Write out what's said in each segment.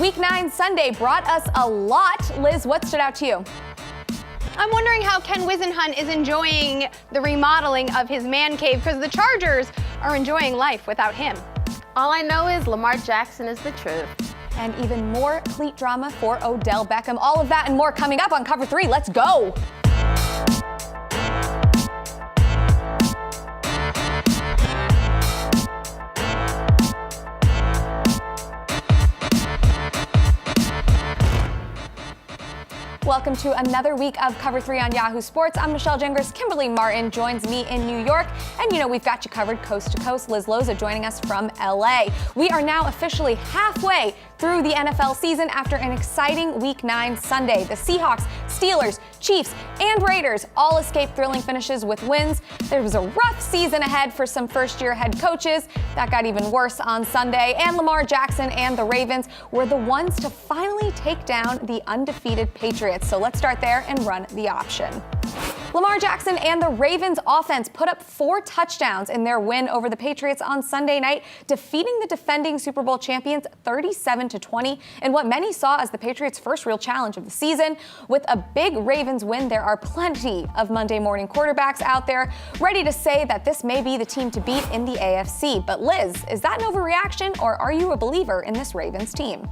Week 9 Sunday brought us a lot. Liz, what stood out to you? I'm wondering how Ken Wisenhunt is enjoying the remodeling of his man cave, because the Chargers are enjoying life without him. All I know is Lamar Jackson is the truth. And even more cleat drama for Odell Beckham. All of that and more coming up on Cover 3. Let's go. Welcome to another week of Cover 3 on Yahoo Sports. I'm Michelle Gingras. Kimberley Martin joins me in New York. And you know, we've got you covered coast to coast. Liz Loza joining us from LA. We are now officially halfway through the NFL season after an exciting Week 9 Sunday. The Seahawks, Steelers, Chiefs, and Raiders all escaped thrilling finishes with wins. There was a rough season ahead for some first-year head coaches. That got even worse on Sunday. And Lamar Jackson and the Ravens were the ones to finally take down the undefeated Patriots. So let's start there and run the option. Lamar Jackson and the Ravens offense put up 4 touchdowns in their win over the Patriots on Sunday night, defeating the defending Super Bowl champions 37-20 in what many saw as the Patriots' first real challenge of the season. With a big Ravens win, there are plenty of Monday morning quarterbacks out there ready to say that this may be the team to beat in the AFC. But Liz, is that an overreaction, or are you a believer in this Ravens team?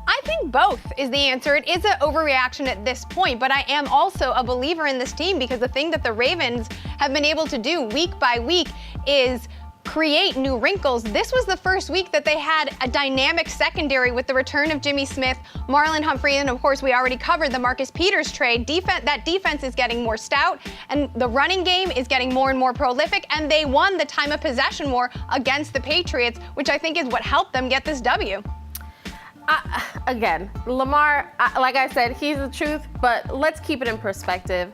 I think both is the answer. It is an overreaction at this point, but I am also a believer in this team, because the thing that the Ravens have been able to do week by week is create new wrinkles. This was the first week that they had a dynamic secondary with the return of Jimmy Smith, Marlon Humphrey, and of course we already covered the Marcus Peters trade. That defense is getting more stout, and the running game is getting more and more prolific, and they won the time of possession war against the Patriots, which I think is what helped them get this W. Again, Lamar, like I said, he's the truth, but let's keep it in perspective.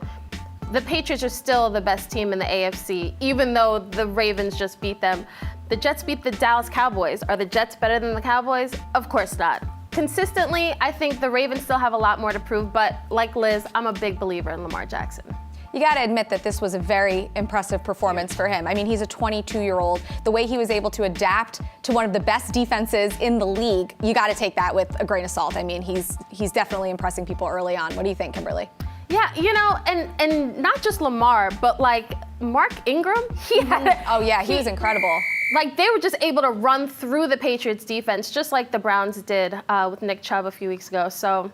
The Patriots are still the best team in the AFC, even though the Ravens just beat them. The Jets beat the Dallas Cowboys. Are the Jets better than the Cowboys? Of course not. Consistently, I think the Ravens still have a lot more to prove, but like Liz, I'm a big believer in Lamar Jackson. You got to admit that this was a very impressive performance for him. I mean, he's a 22-year-old. The way he was able to adapt to one of the best defenses in the league, you got to take that with a grain of salt. I mean, he's definitely impressing people early on. What do you think, Kimberly? Yeah, you know, and not just Lamar, but like Mark Ingram, he was incredible. Like, they were just able to run through the Patriots defense, just like the Browns did with Nick Chubb a few weeks ago. So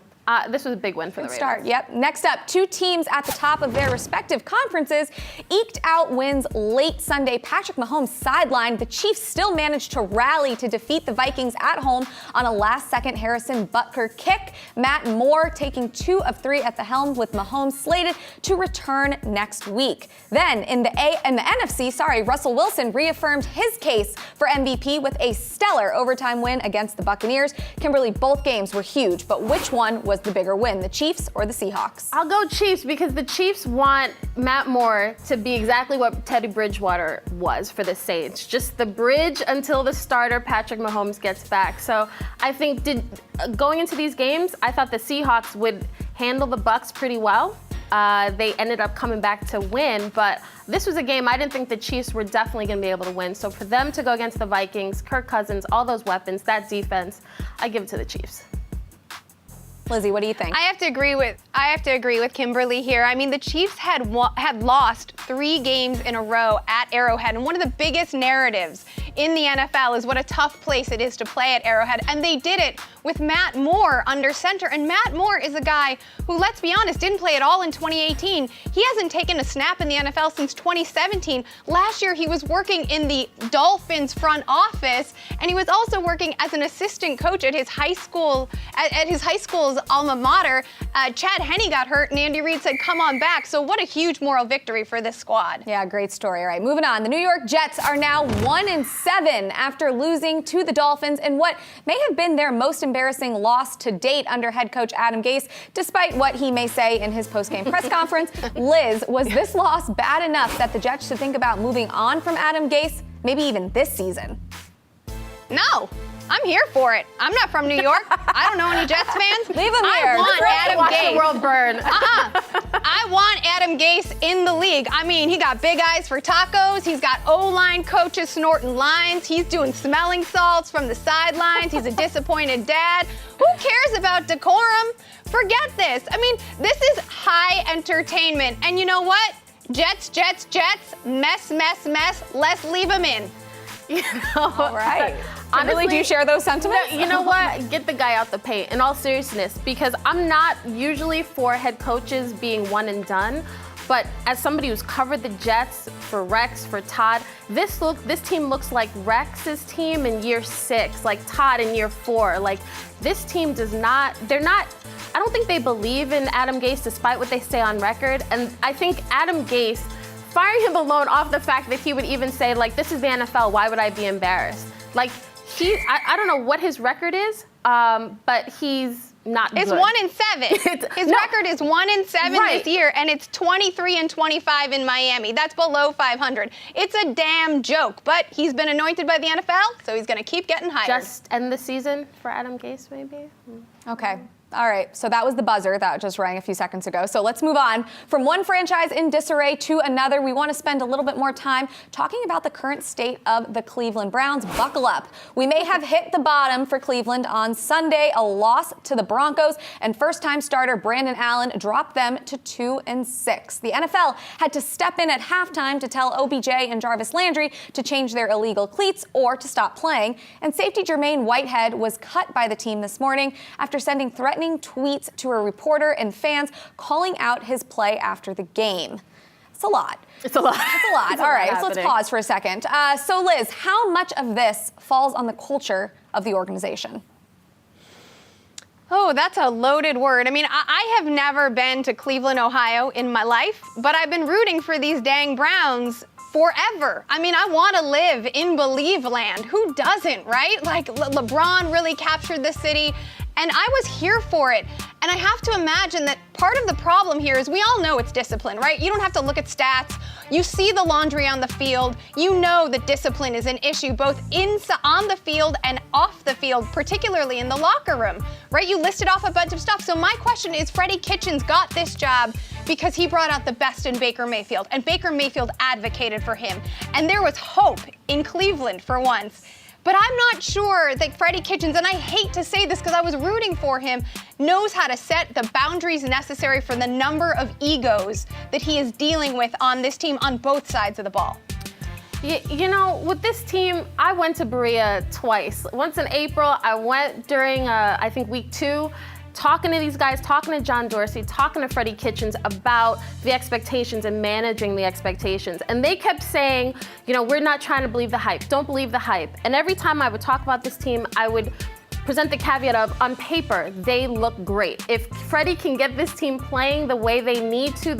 this was a big win for the Ravens. Start. Yep. Next up, 2 teams at the top of their respective conferences eked out wins late Sunday. Patrick Mahomes sidelined. The Chiefs still managed to rally to defeat the Vikings at home on a last-second Harrison Butker kick. Matt Moore taking 2 of 3 at the helm, with Mahomes slated to return next week. Then in the NFC, Russell Wilson reaffirmed his case for MVP with a stellar overtime win against the Buccaneers. Kimberly, both games were huge, but which one was the bigger win, the Chiefs or the Seahawks? I'll go Chiefs, because the Chiefs want Matt Moore to be exactly what Teddy Bridgewater was for the Saints, just the bridge until the starter Patrick Mahomes gets back. So I think going into these games, I thought the Seahawks would handle the Bucs pretty well. They ended up coming back to win, but this was a game I didn't think the Chiefs were definitely going to be able to win. So for them to go against the Vikings, Kirk Cousins, all those weapons, that defense, I give it to the Chiefs. Lizzie, what do you think? I have to agree with Kimberly here. I mean, the Chiefs had lost 3 games in a row at Arrowhead, and one of the biggest narratives in the NFL is what a tough place it is to play at Arrowhead, and they did it with Matt Moore under center. And Matt Moore is a guy who, let's be honest, didn't play at all in 2018. He hasn't taken a snap in the NFL since 2017. Last year, he was working in the Dolphins front office, and he was also working as an assistant coach at his high school's alma mater. Chad Henne got hurt, and Andy Reid said, come on back. So what a huge moral victory for this squad. Yeah, great story. All right, moving on. The New York Jets are now 1-7 after losing to the Dolphins in what may have been their most embarrassing loss to date under head coach Adam Gase, despite what he may say in his post-game press conference. Liz, was this loss bad enough that the Jets should think about moving on from Adam Gase, maybe even this season? No. I'm here for it. I'm not from New York. I don't know any Jets fans. Leave him here. I want Adam Watch Gase. the world burn. I want Adam Gase in the league. I mean, he got big eyes for tacos. He's got O-line coaches snorting lines. He's doing smelling salts from the sidelines. He's a disappointed dad. Who cares about decorum? Forget this. I mean, this is high entertainment. And you know what? Jets, mess. Let's leave them in. You know, All right. Honestly, Kimberly, do you share those sentiments? You know what? Get the guy out the paint, in all seriousness, because I'm not usually for head coaches being one and done. But as somebody who's covered the Jets, for Rex, for Todd, this team looks like Rex's team in year 6, like Todd in year 4. Like, this team I don't think they believe in Adam Gase despite what they say on record. And I think Adam Gase, firing him alone off the fact that he would even say, like, this is the NFL, why would I be embarrassed? Like, I don't know what his record is, but he's not good. It's 1-7. His record is 1-7 Right. this year, and it's 23-25 in Miami. That's below 500. It's a damn joke, but he's been anointed by the NFL, so he's going to keep getting hired. Just end the season for Adam Gase, maybe? Okay. All right, so that was the buzzer that just rang a few seconds ago. So let's move on from one franchise in disarray to another. We want to spend a little bit more time talking about the current state of the Cleveland Browns. Buckle up. We may have hit the bottom for Cleveland on Sunday, a loss to the Broncos, and first-time starter Brandon Allen dropped them to 2-6. The NFL had to step in at halftime to tell OBJ and Jarvis Landry to change their illegal cleats or to stop playing. And safety Jermaine Whitehead was cut by the team this morning after sending threatening tweets to a reporter and fans calling out his play after the game. It's a lot. It's a lot. It's a lot. All right, so let's pause for a second. So Liz, how much of this falls on the culture of the organization? Oh, that's a loaded word. I mean, I have never been to Cleveland, Ohio in my life, but I've been rooting for these dang Browns forever. I mean, I want to live in Believe land. Who doesn't, right? Like, LeBron really captured the city, and I was here for it. And I have to imagine that part of the problem here is we all know it's discipline, right? You don't have to look at stats. You see the laundry on the field. You know that discipline is an issue both on the field and off the field, particularly in the locker room, right? You listed off a bunch of stuff. So my question is, Freddie Kitchens got this job because he brought out the best in Baker Mayfield, and Baker Mayfield advocated for him. And there was hope in Cleveland for once. But I'm not sure that Freddie Kitchens, and I hate to say this because I was rooting for him, knows how to set the boundaries necessary for the number of egos that he is dealing with on this team on both sides of the ball. You know, with this team, I went to Berea twice. Once in April, I went during, I think, week 2, talking to these guys, talking to John Dorsey, talking to Freddie Kitchens about the expectations and managing the expectations. And they kept saying, you know, we're not trying to believe the hype. Don't believe the hype. And every time I would talk about this team, I would present the caveat of, on paper, they look great. If Freddie can get this team playing the way they need to,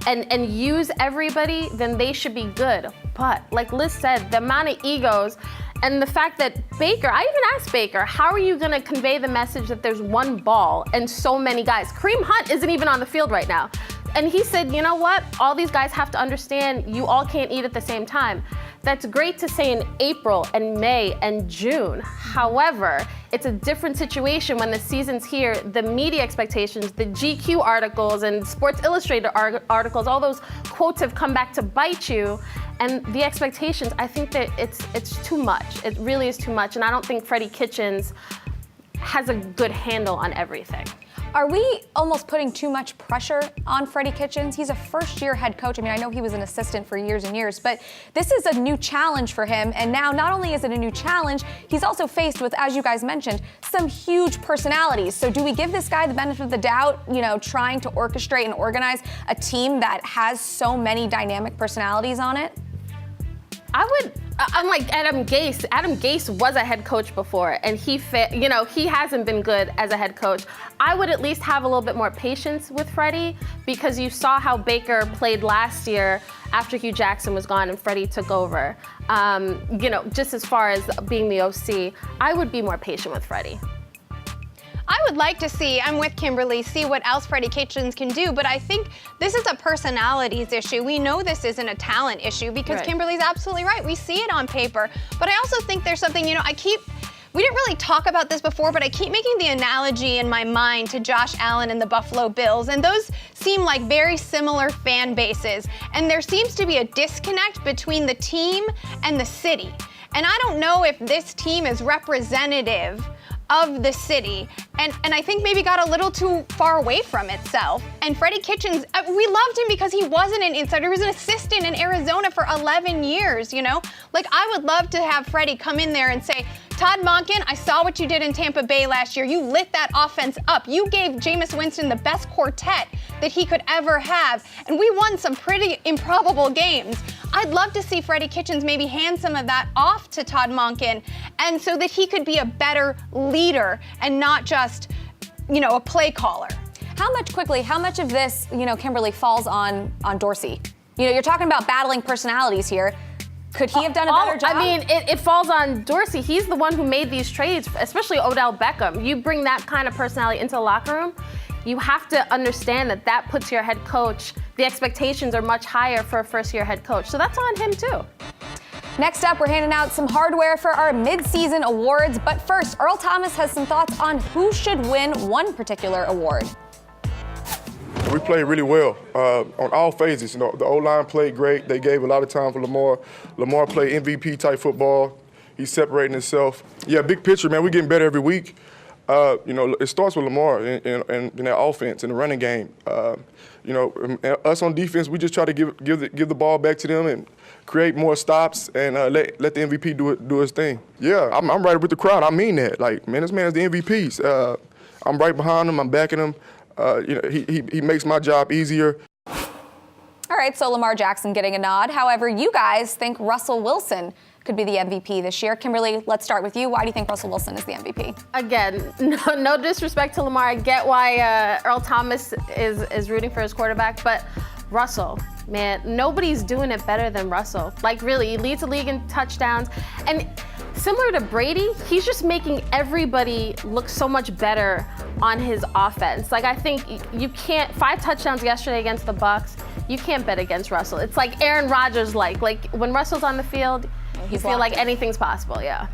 and use everybody, then they should be good. But like Liz said, the amount of egos and the fact that Baker, I even asked Baker, how are you going to convey the message that there's one ball and so many guys? Kareem Hunt isn't even on the field right now. And he said, you know what? All these guys have to understand you all can't eat at the same time. That's great to say in April and May and June. However, it's a different situation when the season's here. The media expectations, the GQ articles and Sports Illustrated articles, all those quotes have come back to bite you. And the expectations, I think that it's too much. It really is too much. And I don't think Freddie Kitchens has a good handle on everything. Are we almost putting too much pressure on Freddie Kitchens? He's a first-year head coach. I mean, I know he was an assistant for years and years, but this is a new challenge for him. And now, not only is it a new challenge, he's also faced with, as you guys mentioned, some huge personalities. So do we give this guy the benefit of the doubt, you know, trying to orchestrate and organize a team that has so many dynamic personalities on it? Unlike Adam Gase. Adam Gase was a head coach before, and he hasn't been good as a head coach. I would at least have a little bit more patience with Freddie, because you saw how Baker played last year after Hugh Jackson was gone and Freddie took over. Just as far as being the OC, I would be more patient with Freddie. I would like to see, I'm with Kimberly, see what else Freddie Kitchens can do, but I think this is a personalities issue. We know this isn't a talent issue because Right. Kimberly's absolutely right. We see it on paper, but I also think there's something, we didn't really talk about this before, but I keep making the analogy in my mind to Josh Allen and the Buffalo Bills, and those seem like very similar fan bases, and there seems to be a disconnect between the team and the city. And I don't know if this team is representative of the city, and I think maybe got a little too far away from itself. And Freddie Kitchens, we loved him because he wasn't an insider. He was an assistant in Arizona for 11 years, Like, I would love to have Freddie come in there and say, Todd Monken, I saw what you did in Tampa Bay last year. You lit that offense up. You gave Jameis Winston the best quartet that he could ever have, and we won some pretty improbable games. I'd love to see Freddie Kitchens maybe hand some of that off to Todd Monken, and so that he could be a better leader and not just, a play caller. How much of this, Kimberly, falls on Dorsey? You're talking about battling personalities here. Could he have done a better job? I mean, it falls on Dorsey. He's the one who made these trades, especially Odell Beckham. You bring that kind of personality into the locker room, you have to understand that puts your head coach, the expectations are much higher for a first-year head coach. So that's on him, too. Next up, we're handing out some hardware for our mid-season awards. But first, Earl Thomas has some thoughts on who should win one particular award. We played really well on all phases. The O-line played great. They gave a lot of time for Lamar. Lamar played MVP-type football. He's separating himself. Yeah, big picture, man. We're getting better every week. It starts with Lamar and that offense and the running game. Us on defense, we just try to give the ball back to them and create more stops and let the MVP do his thing. Yeah, I'm right with the crowd. I mean that. Like, man, this man's the MVP. I'm right behind him. I'm backing him. He makes my job easier. All right, so Lamar Jackson getting a nod. However, you guys think Russell Wilson could be the MVP this year. Kimberly, let's start with you. Why do you think Russell Wilson is the MVP? Again, no disrespect to Lamar. I get why Earl Thomas is rooting for his quarterback, but Russell, man, nobody's doing it better than Russell. Like, really, he leads the league in touchdowns. And similar to Brady, he's just making everybody look so much better on his offense. Like, I think you can't, 5 touchdowns yesterday against the Bucs, you can't bet against Russell. It's like Aaron Rodgers, like when Russell's on the field, you feel like anything's possible, yeah.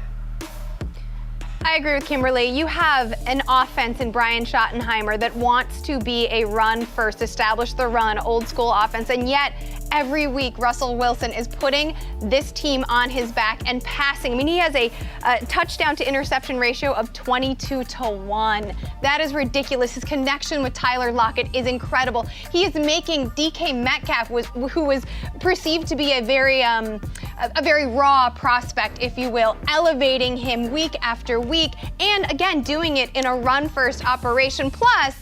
I agree with Kimberly. You have an offense in Brian Schottenheimer that wants to be a run first, establish the run, old school offense, and yet every week Russell Wilson is putting this team on his back and passing. I mean, he has a touchdown to interception ratio of 22-1. That is ridiculous. His connection with Tyler Lockett is incredible. He is making DK Metcalf, who was perceived to be a very raw prospect, if you will, elevating him week after week, and again, doing it in a run-first operation. Plus,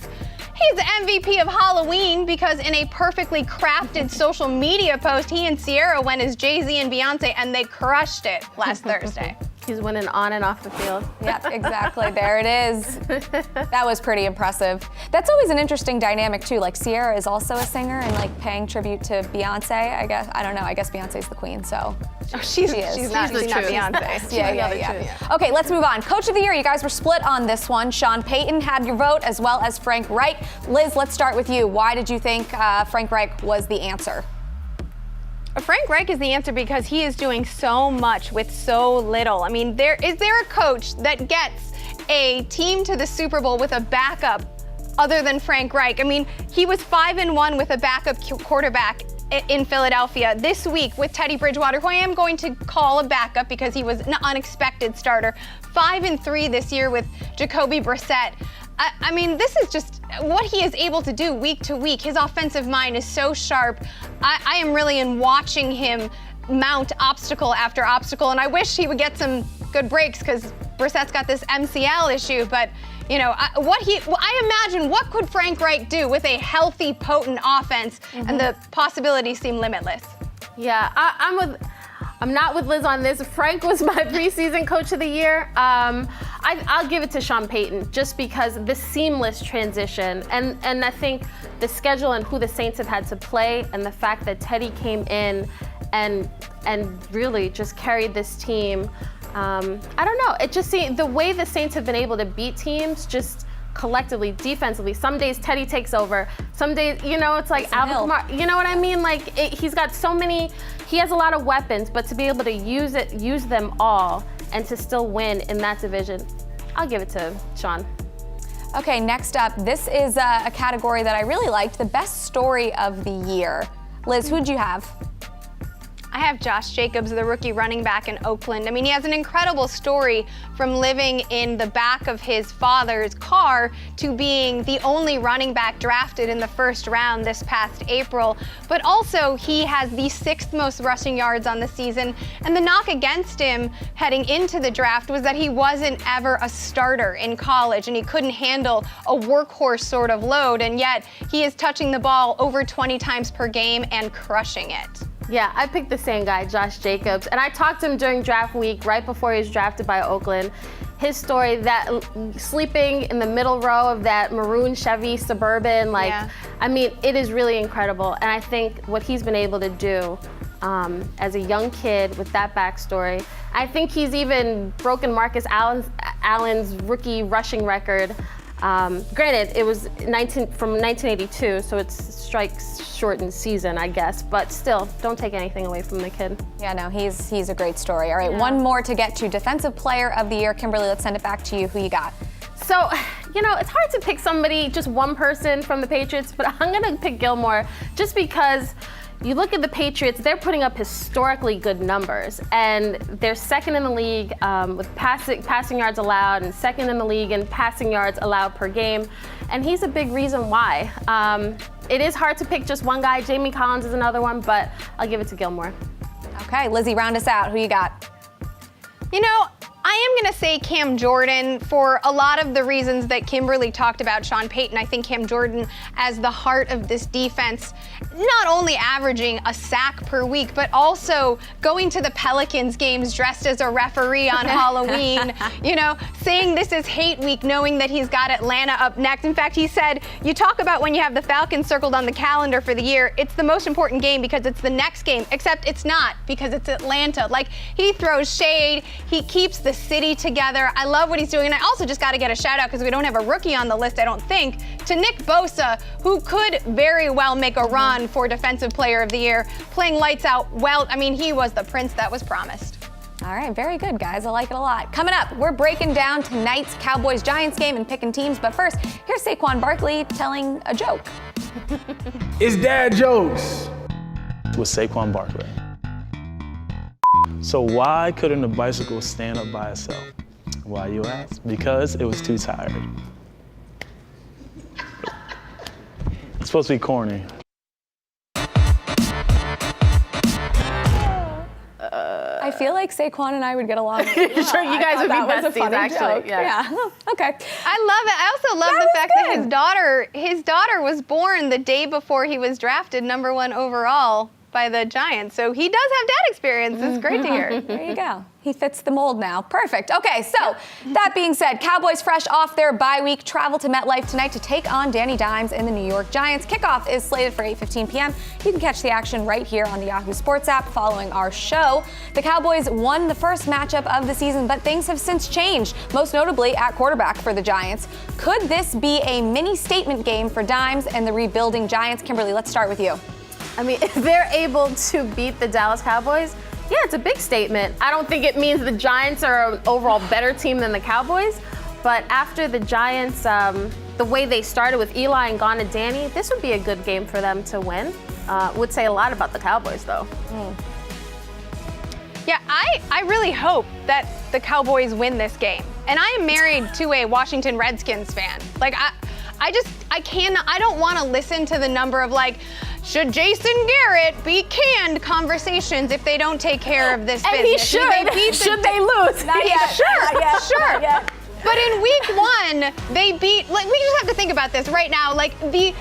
he's the MVP of Halloween because in a perfectly crafted social media post, he and Ciara went as Jay-Z and Beyonce, and they crushed it last Thursday. He's winning on and off the field. Yep, exactly. There it is. That was pretty impressive. That's always an interesting dynamic, too. Like, Ciara is also a singer and, like, paying tribute to Beyonce, I guess. I don't know. I guess Beyonce's the queen, so. Oh, she is. She's not Beyonce. Yeah. Okay, let's move on. Coach of the Year, you guys were split on this one. Sean Payton had your vote, as well as Frank Reich. Liz, let's start with you. Why did you think Frank Reich was the answer? Frank Reich is the answer because he is doing so much with so little. I mean, is there a coach that gets a team to the Super Bowl with a backup other than Frank Reich? I mean, he was 5-1 with a backup quarterback in Philadelphia. This week with Teddy Bridgewater, who I am going to call a backup because he was an unexpected starter. 5-3 this year with Jacoby Brissett. I mean, this is just what he is able to do week to week. His offensive mind is so sharp. I am really in watching him mount obstacle after obstacle, and I wish he would get some good breaks because Brissett's got this MCL issue, but I imagine what could Frank Reich do with a healthy, potent offense, and the possibilities seem limitless. Yeah, I'm not with Liz on this. Frank was my preseason coach of the year. I'll give it to Sean Payton just because the seamless transition and I think the schedule and who the Saints have had to play and the fact that Teddy came in and really just carried this team. I don't know. It just seemed the way the Saints have been able to beat teams just collectively, defensively. Some days Teddy takes over. Some days, it's like Alvin Hill. Kamara. You know what I mean? Like he's got so many. He has a lot of weapons, but to be able to use them all, and to still win in that division, I'll give it to Sean. Okay, next up, this is a category that I really liked, the best story of the year. Liz, who'd you have? I have Josh Jacobs, the rookie running back in Oakland. I mean, he has an incredible story from living in the back of his father's car to being the only running back drafted in the first round this past April. But also, he has the 6th most rushing yards on the season. And the knock against him heading into the draft was that he wasn't ever a starter in college and he couldn't handle a workhorse sort of load. And yet, he is touching the ball over 20 times per game and crushing it. Yeah, I picked the same guy, Josh Jacobs. And I talked to him during draft week, right before he was drafted by Oakland. His story, that sleeping in the middle row of that maroon Chevy Suburban, I mean, it is really incredible. And I think what he's been able to do as a young kid with that backstory, I think he's even broken Marcus Allen's rookie rushing record. Granted, it was from 1982, so it's strikes shortened season, I guess. But still, don't take anything away from the kid. Yeah, no, he's a great story. All right, one more to get to. Defensive Player of the Year. Kimberly, let's send it back to you. Who you got? So, it's hard to pick somebody, just one person from the Patriots, but I'm going to pick Gilmore just because you look at the Patriots, they're putting up historically good numbers, and they're 2nd in the league with passing yards allowed, and 2nd in the league in passing yards allowed per game, and he's a big reason why. It is hard to pick just one guy. Jamie Collins is another one, but I'll give it to Gilmore. Okay, Lizzie, round us out. Who you got? I am going to say Cam Jordan for a lot of the reasons that Kimberly talked about Sean Payton. I think Cam Jordan as the heart of this defense, not only averaging a sack per week, but also going to the Pelicans games dressed as a referee on Halloween, saying this is hate week, knowing that he's got Atlanta up next. In fact, he said, you talk about when you have the Falcons circled on the calendar for the year, it's the most important game because it's the next game, except it's not because it's Atlanta. Like, he throws shade, he keeps the city together. I love what he's doing. And I also just got to get a shout out, because we don't have a rookie on the list, I don't think, to Nick Bosa, who could very well make a run for Defensive Player of the Year, playing lights out well. I mean, he was the prince that was promised. All right, very good, guys. I like it a lot. Coming up, we're breaking down tonight's Cowboys-Giants game and picking teams. But first, here's Saquon Barkley telling a joke. It's dad jokes with Saquon Barkley. So why couldn't the bicycle stand up by itself? Why, you ask? Because it was too tired. It's supposed to be corny. I feel like Saquon and I would get along. Sure, you guys would be besties, actually. Yeah. Okay. I love it. I also love the fact that his daughter was born the day before he was drafted #1 overall by the Giants. So he does have dad experience. It's great to hear. There you go. He fits the mold now. Perfect. Okay, so that being said, Cowboys fresh off their bye week travel to MetLife tonight to take on Danny Dimes and the New York Giants. Kickoff is slated for 8:15 p.m. You can catch the action right here on the Yahoo Sports app following our show. The Cowboys won the first matchup of the season, but things have since changed, most notably at quarterback for the Giants. Could this be a mini statement game for Dimes and the rebuilding Giants? Kimberly, let's start with you. I mean, if they're able to beat the Dallas Cowboys, yeah, it's a big statement. I don't think it means the Giants are an overall better team than the Cowboys, but after the Giants, the way they started with Eli and gone to Danny, this would be a good game for them to win. Would say a lot about the Cowboys, though. Yeah, I really hope that the Cowboys win this game. And I am married to a Washington Redskins fan. Like, I don't want to listen to the number of, like, should Jason Garrett be canned conversations if they don't take care of this business? And he should. Should they lose? Not yet. Sure. Not yet. But in week 1, they beat, like, we just have to think about this right now. Like, they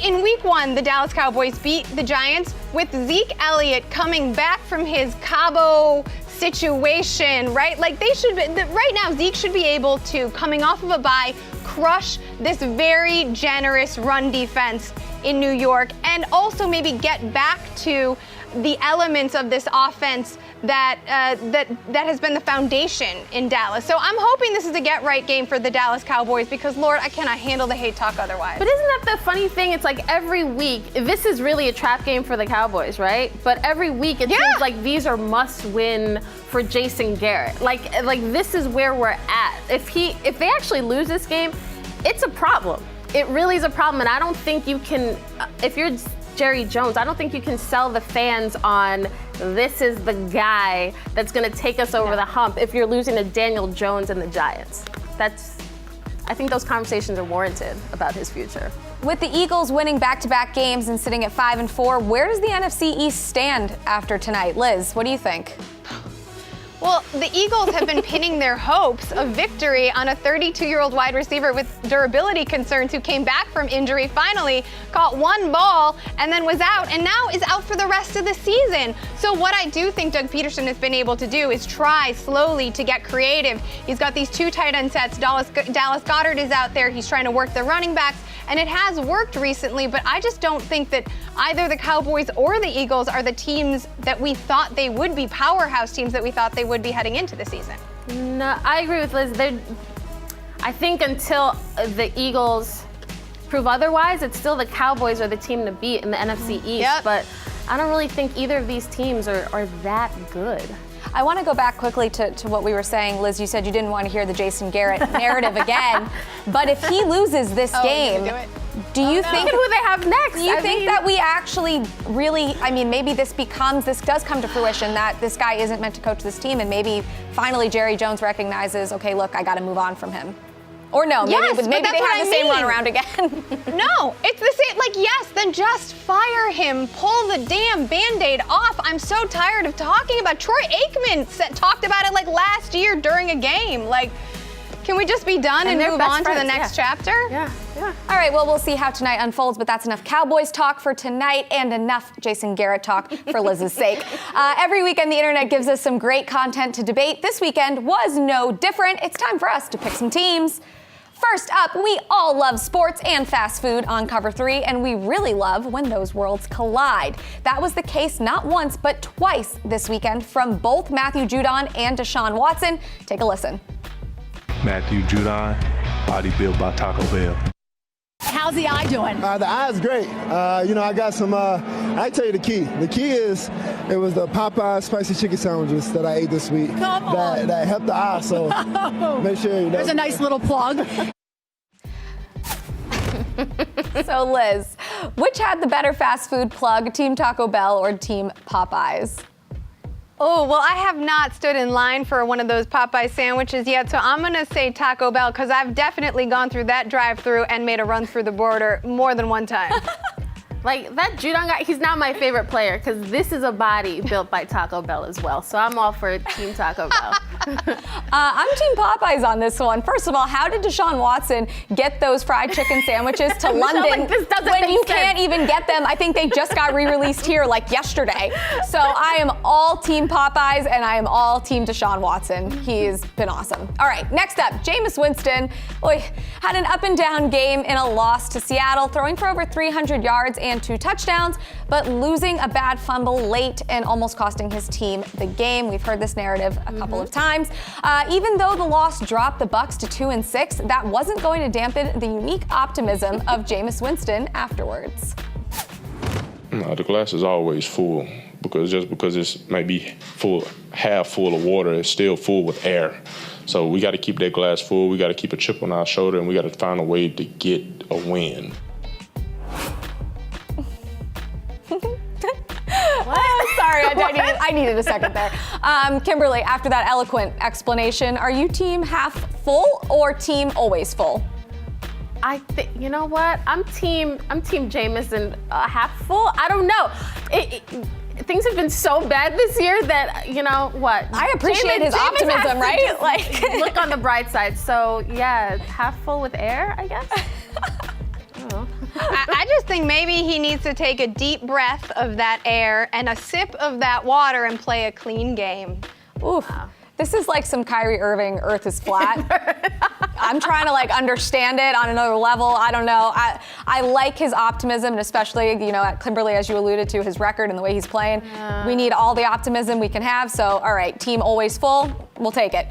in week 1, the Dallas Cowboys beat the Giants with Zeke Elliott coming back from his Cabo situation, right? Like, they should be, right now, Zeke should be able to, coming off of a bye, crush this very generous run defense in New York, and also maybe get back to the elements of this offense that has been the foundation in Dallas. So I'm hoping this is a get-right game for the Dallas Cowboys because, Lord, I cannot handle the hate talk otherwise. But isn't that the funny thing? It's like every week, this is really a trap game for the Cowboys, right? But every week it seems like these are must-win for Jason Garrett. Like this is where we're at. If they actually lose this game, it's a problem. It really is a problem, and I don't think you can, if you're Jerry Jones, I don't think you can sell the fans on this is the guy that's going to take us over the hump if you're losing to Daniel Jones and the Giants. I think those conversations are warranted about his future. With the Eagles winning back-to-back games and sitting at 5-4, where does the NFC East stand after tonight? Liz, what do you think? Well, the Eagles have been pinning their hopes of victory on a 32-year-old wide receiver with durability concerns who came back from injury, finally caught one ball, and then was out, and now is out for the rest of the season. So what I do think Doug Peterson has been able to do is try slowly to get creative. He's got these two tight end sets. Dallas Goedert is out there. He's trying to work the running backs, and it has worked recently, but I just don't think that either the Cowboys or the Eagles are the teams that we thought they would be, powerhouse teams that we thought they would be heading into the season. No, I agree with Liz. I think until the Eagles prove otherwise, it's still the Cowboys are the team to beat in the NFC East. Yep. But I don't really think either of these teams are that good. I want to go back quickly to what we were saying. Liz, you said you didn't want to hear the Jason Garrett narrative again. But if he loses this game, do you think who they have next? Do you think that we actually really, maybe this does come to fruition that this guy isn't meant to coach this team, and maybe finally Jerry Jones recognizes, okay, look, I got to move on from him. Or no, maybe they have the same run around again. No, it's the same. Yes, then just fire him. Pull the damn Band-Aid off. I'm so tired of talking about Troy Aikman talked about it last year during a game. Can we just be done and move on to the next chapter? Yeah. All right, well, we'll see how tonight unfolds, but that's enough Cowboys talk for tonight and enough Jason Garrett talk for Liz's sake. Every weekend, the internet gives us some great content to debate. This weekend was no different. It's time for us to pick some teams. First up, we all love sports and fast food on Cover 3, and we really love when those worlds collide. That was the case not once, but twice this weekend from both Matthew Judon and Deshaun Watson. Take a listen. Matthew Judon, body built by Taco Bell. How's the eye doing? The eye's great. I got some, I tell you the key. The key is, it was the Popeye spicy chicken sandwiches that I ate this week. Come on. That helped the eye, so make sure you know. There's a nice little plug. So Liz, which had the better fast food plug, Team Taco Bell or Team Popeyes? Oh, well, I have not stood in line for one of those Popeye sandwiches yet, so I'm going to say Taco Bell because I've definitely gone through that drive-thru and made a run through the border more than one time. That Judon guy, he's not my favorite player because this is a body built by Taco Bell as well. So I'm all for Team Taco Bell. I'm Team Popeyes on this one. First of all, how did Deshaun Watson get those fried chicken sandwiches to London when you can't even get them? I think they just got re-released here yesterday. So I am all Team Popeyes and I am all Team Deshaun Watson. He's been awesome. All right, next up, Jameis Winston had an up and down game in a loss to Seattle, throwing for over 300 yards and 2 touchdowns, but losing a bad fumble late and almost costing his team the game. We've heard this narrative a couple of times. Even though the loss dropped the Bucs to 2-6, that wasn't going to dampen the unique optimism of Jameis Winston afterwards. No, the glass is always full because it's maybe half full of water, it's still full with air. So we got to keep that glass full. We got to keep a chip on our shoulder, and we got to find a way to get a win. Sorry, I needed a second there. Kimberley, after that eloquent explanation, are you team half full or team always full? I think, you know what? I'm team Jameis and half full. I don't know. Things have been so bad this year that, I appreciate his optimism, right? Look on the bright side. So, yeah, half full with air, I guess. I just think maybe he needs to take a deep breath of that air and a sip of that water and play a clean game. Oof. This is like some Kyrie Irving, Earth is flat. I'm trying to like understand it on another level. I don't know. I like his optimism, and especially, you know, at Kimberley, as you alluded to, his record and the way he's playing. We need all the optimism we can have. So, all right, team always full. We'll take it.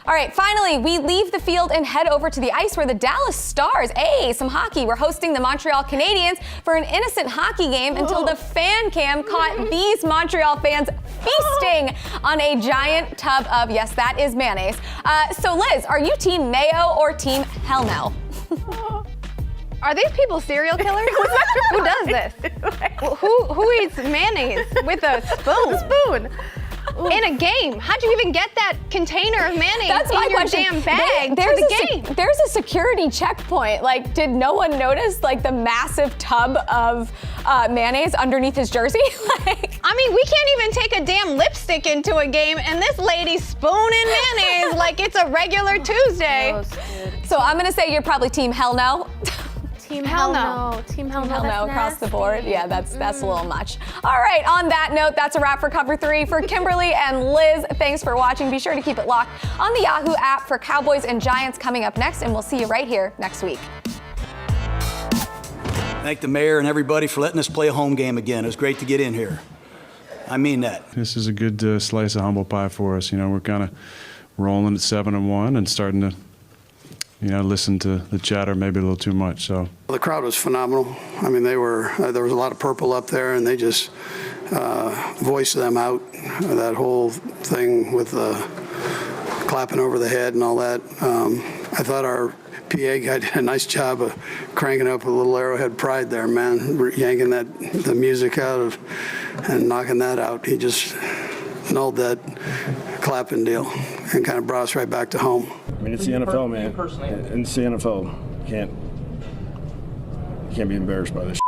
All right, finally, we leave the field and head over to the ice where the Dallas Stars, some hockey, were hosting the Montreal Canadiens for an innocent hockey game until the fan cam caught these Montreal fans feasting on a giant tub of, yes, that is mayonnaise. So Liz, are you team mayo or team hell no? Are these people serial killers? Who does this? Who eats mayonnaise with a spoon? In a game, how'd you even get that container of mayonnaise in your damn bag for the game? There's a security checkpoint. Like, did no one notice like the massive tub of mayonnaise underneath his jersey? I mean, we can't even take a damn lipstick into a game, and this lady's spooning mayonnaise like it's a regular Tuesday. So I'm gonna say you're probably team hell no. Team hell no. Team hell no across the board. Yeah, that's a little much. All right, on that note, that's a wrap for Cover 3. For Kimberley and Liz, thanks for watching. Be sure to keep it locked on the Yahoo app for Cowboys and Giants coming up next, and we'll see you right here next week. Thank the mayor and everybody for letting us play a home game again. It was great to get in here. I mean that. This is a good slice of humble pie for us. You know, we're kind of rolling at 7-1 and starting to, you know, listen to the chatter maybe a little too much. So the crowd was phenomenal. I mean, there was a lot of purple up there, and they just voiced them out. That whole thing with the clapping over the head and all that. I thought our PA guy did a nice job of cranking up a little Arrowhead pride there, man, yanking the music out of and knocking that out. He just nulled that clapping deal and kind of brought us right back to home. I mean, it's the NFL, man. And it's the NFL. You can't be embarrassed by this.